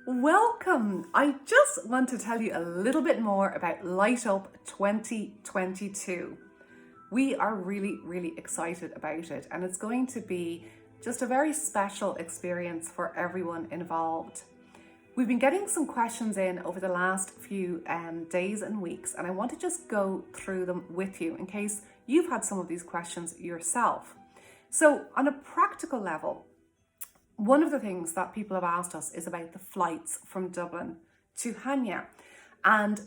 Welcome! I just want to tell you a little bit more about Light Up 2022. We are really excited about it, and it's going to be just a very special experience for everyone involved. We've been getting some questions in over the last few days and weeks, and I want to just go through them with you in case you've had some of these questions yourself. So on a practical level, one of the things that people have asked us is about the flights from Dublin to Hania. And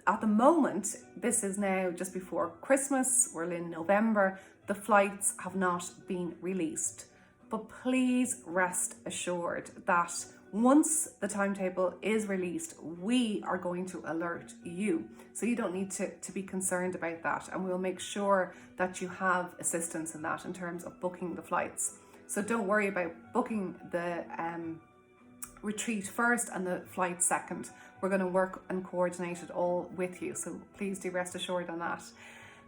at the moment, this is now just before Christmas, we're in November, the flights have not been released. But please rest assured that once the timetable is released, we are going to alert you. So you don't need to be concerned about that. And we'll make sure that you have assistance in that in terms of booking the flights. So don't worry about booking the retreat first and the flight second. We're going to work and coordinate it all with you. So please do rest assured on that.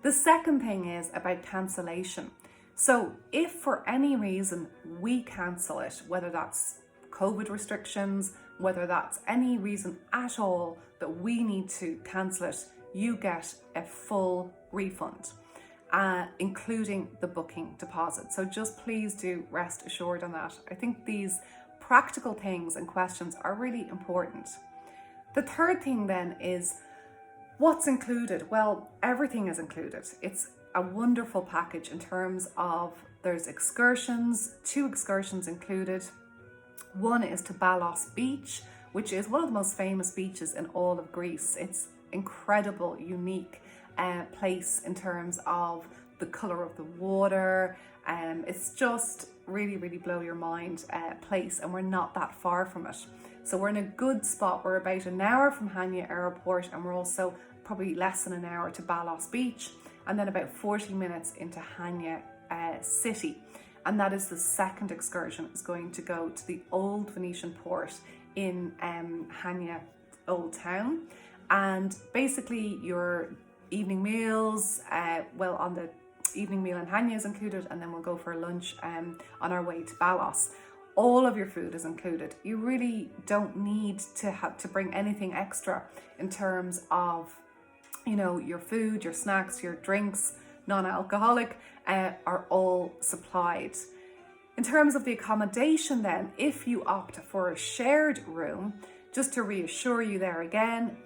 The second thing is about cancellation. So if for any reason we cancel it, whether that's COVID restrictions, whether that's any reason at all that we need to cancel it, you get a full refund. Including the booking deposit. So just please do rest assured on that. I think these practical things and questions are really important. The third thing then is what's included? Well, everything is included. It's a wonderful package in terms of there's excursions, 2 excursions included. One is to Balos Beach, which is one of the most famous beaches in all of Greece. It's incredible, unique place in terms of the colour of the water. It's just really blow your mind place, and we're not that far from it. So we're in a good spot. We're about an hour from Hania Airport, and we're also probably less than an hour to Balos Beach, and then about 40 minutes into Hania city. And that is the second excursion. It's going to go to the old Venetian port in Hania Old Town. And basically your evening meals, on the evening meal in Hania is included, and then we'll go for lunch on our way to Balos. All of your food is included. You really don't need to have to bring anything extra in terms of, your food, your snacks, your drinks, non-alcoholic, are all supplied. In terms of the accommodation then, if you opt for a shared room, just to reassure you there again,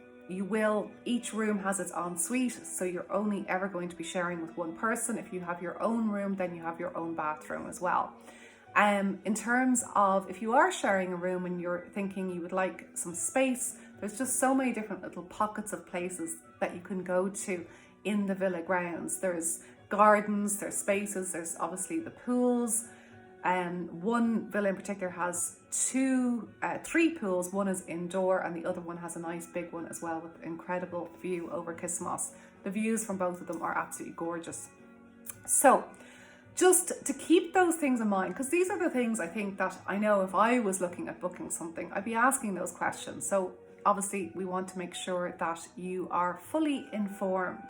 each room has its ensuite, so you're only ever going to be sharing with one person. If you have your own room, then you have your own bathroom as well. In terms of if you are sharing a room and you're thinking you would like some space, there's just so many different little pockets of places that you can go to in the villa grounds. There's gardens, there's spaces, there's obviously the pools. One villa in particular has 3 pools. One is indoor and the other one has a nice big one as well with incredible view over Kismos. The views from both of them are absolutely gorgeous. So just to keep those things in mind, because these are the things I think that I know if I was looking at booking something, I'd be asking those questions. So obviously we want to make sure that you are fully informed.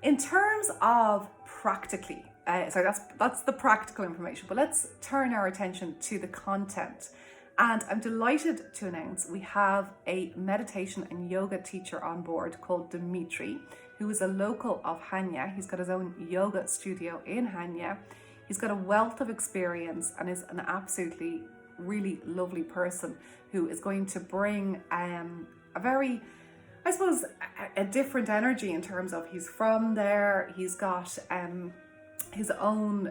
In terms of practically, that's the practical information, but let's turn our attention to the content. And I'm delighted to announce we have a meditation and yoga teacher on board called Dimitri, who is a local of Hania. He's got his own yoga studio in Hania. He's got a wealth of experience and is an absolutely really lovely person who is going to bring a very, I suppose, a different energy in terms of he's from there, he's got his own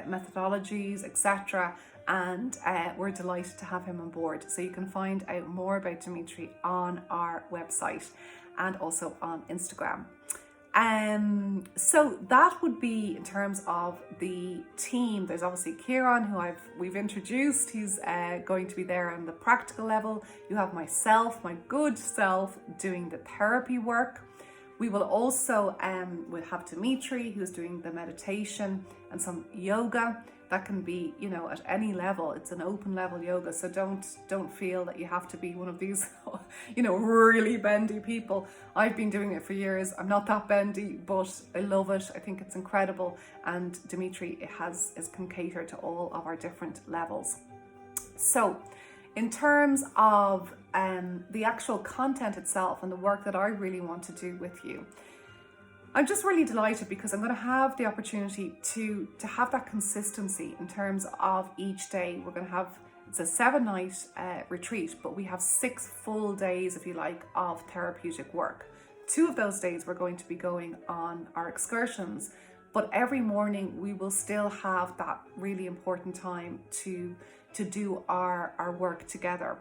methodologies, etc. And we're delighted to have him on board. So you can find out more about Dimitri on our website and also on Instagram. So that would be in terms of the team. There's obviously Kieran, who we've introduced. He's going to be there on the practical level. You have myself, my good self, doing the therapy work. We will also we'll have Dimitri, who's doing the meditation and some yoga. That can be, at any level. It's an open level yoga, so don't feel that you have to be one of these, really bendy people. I've been doing it for years. I'm not that bendy, but I love it. I think it's incredible, and Dimitri can cater to all of our different levels. So, In terms of the actual content itself and the work that I really want to do with you, I'm just really delighted because I'm going to have the opportunity to have that consistency in terms of each day. We're going to have, it's a 7-night retreat, but we have 6 full days, if you like, of therapeutic work. 2 of those days we're going to be going on our excursions, but every morning we will still have that really important time to do our work together.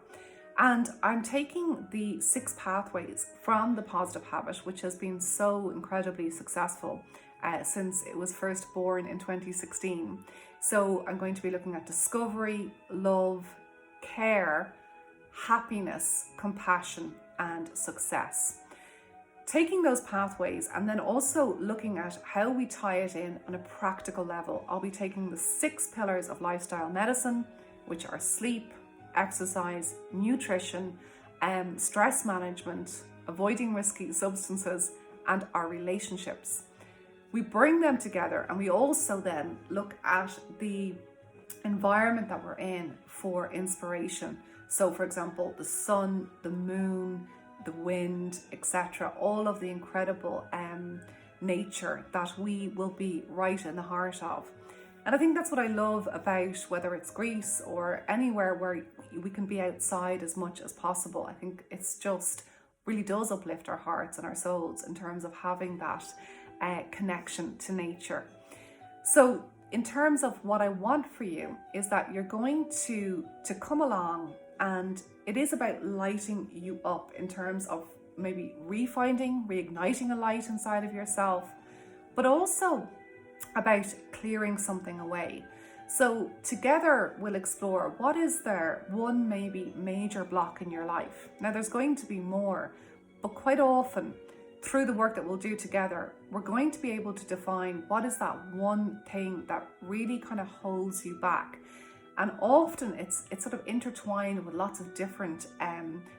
And I'm taking the 6 pathways from the positive habit, which has been so incredibly successful since it was first born in 2016. So I'm going to be looking at discovery, love, care, happiness, compassion, and success. Taking those pathways and then also looking at how we tie it in on a practical level. I'll be taking the 6 pillars of lifestyle medicine, which are sleep, exercise, nutrition, stress management, avoiding risky substances, and our relationships. We bring them together and we also then look at the environment that we're in for inspiration. So for example, the sun, the moon, the wind, etc., all of the incredible nature that we will be right in the heart of. And I think that's what I love about whether it's Greece or anywhere where we can be outside as much as possible. I think it's just really does uplift our hearts and our souls in terms of having that connection to nature. So in terms of what I want for you is that you're going to come along, and it is about lighting you up in terms of maybe reigniting a light inside of yourself, but also about clearing something away. So together we'll explore what is there one maybe major block in your life. Now there's going to be more, but quite often through the work that we'll do together, we're going to be able to define what is that one thing that really kind of holds you back. And often it's sort of intertwined with lots of different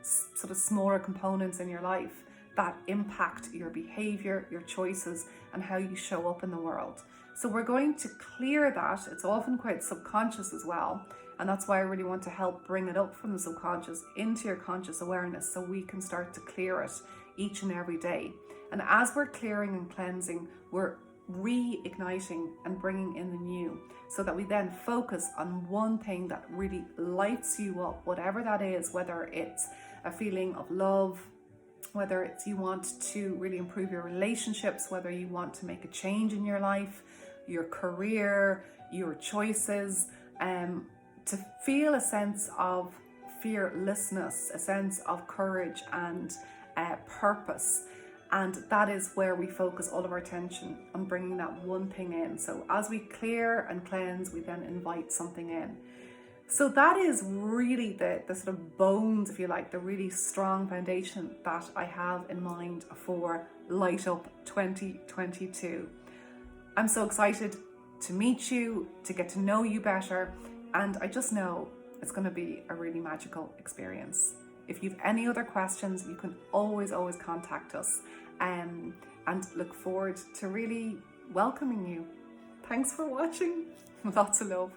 sort of smaller components in your life that impact your behavior, your choices, and how you show up in the world. So we're going to clear that. It's often quite subconscious as well. And that's why I really want to help bring it up from the subconscious into your conscious awareness so we can start to clear it each and every day. And as we're clearing and cleansing, we're reigniting and bringing in the new, so that we then focus on one thing that really lights you up, whatever that is, whether it's a feeling of love, whether it's you want to really improve your relationships, whether you want to make a change in your life, your career, your choices, to feel a sense of fearlessness, a sense of courage and purpose. And that is where we focus all of our attention on bringing that one thing in. So as we clear and cleanse, we then invite something in. So that is really the sort of bones, if you like, the really strong foundation that I have in mind for Light Up 2022. I'm so excited to meet you, to get to know you better, and I just know it's going to be a really magical experience. If you've any other questions, you can always contact us, and look forward to really welcoming you. Thanks for watching. Lots of love.